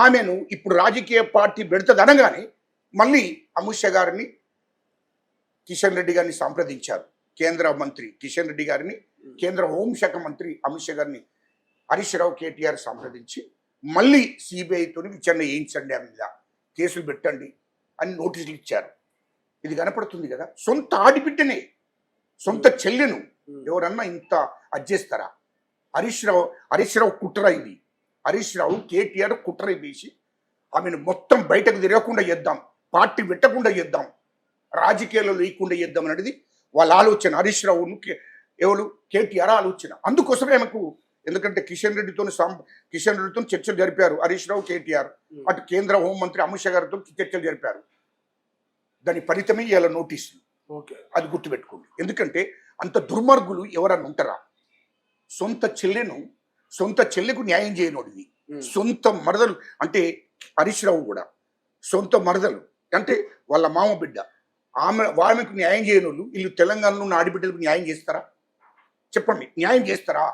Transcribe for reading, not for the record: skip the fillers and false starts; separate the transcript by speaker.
Speaker 1: ఆమెను ఇప్పుడు రాజకీయ పార్టీ పెడుతుంది అనగానే మళ్ళీ అమిత్ షా గారిని కిషన్ రెడ్డి గారిని సంప్రదించారు. కేంద్ర మంత్రి కిషన్ రెడ్డి గారిని, కేంద్ర హోంశాఖ మంత్రి అమిత్ షా గారిని హరీష్ రావు కేటీఆర్ సంప్రదించి మళ్ళీ సిబిఐతో విచారణ చేయించండి, ఆమె మీద కేసులు పెట్టండి అని నోటీసులు ఇచ్చారు. ఇది కనపడుతుంది కదా, సొంత ఆడిబిడ్డనే, సొంత చెల్లెను ఎవరన్నా ఇంత అజ్జేస్తారా? హరీష్ రావు కుట్ర ఇది. హరీష్ రావు కేటీఆర్ కుట్ర వేసి ఆమెను మొత్తం బయటకు తిరగకుండా చేద్దాం, పార్టీ పెట్టకుండా చేద్దాం, రాజకీయాల్లో లేకుండా చేద్దాం అనేది వాళ్ళ ఆలోచన. హరీష్ రావును ఎవరు కేటీఆర్ ఆలోచన. అందుకోసమే ఆమెకు, ఎందుకంటే కిషన్ రెడ్డితో చర్చలు జరిపారు హరీష్ రావు కేటీఆర్, అటు కేంద్ర హోంమంత్రి అమిత్ షా గారితో చర్చలు జరిపారు. దాని ఫలితమే ఇలా నోటీసులు. అది గుర్తుపెట్టుకోండి. ఎందుకంటే అంత దుర్మార్గులు ఎవరన్నా ఉంటారా? సొంత చెల్లెకు న్యాయం చేయనోడివి, సొంత మరదలు అంటే హరీష్ రావు కూడా సొంత మరదలు అంటే వాళ్ళ మామ బిడ్డ, ఆమెకు న్యాయం చేయనోళ్ళు వీళ్ళు తెలంగాణలో ఉన్న ఆడిబిడ్డలకు న్యాయం చేస్తారా? చెప్పండి, న్యాయం చేస్తారా?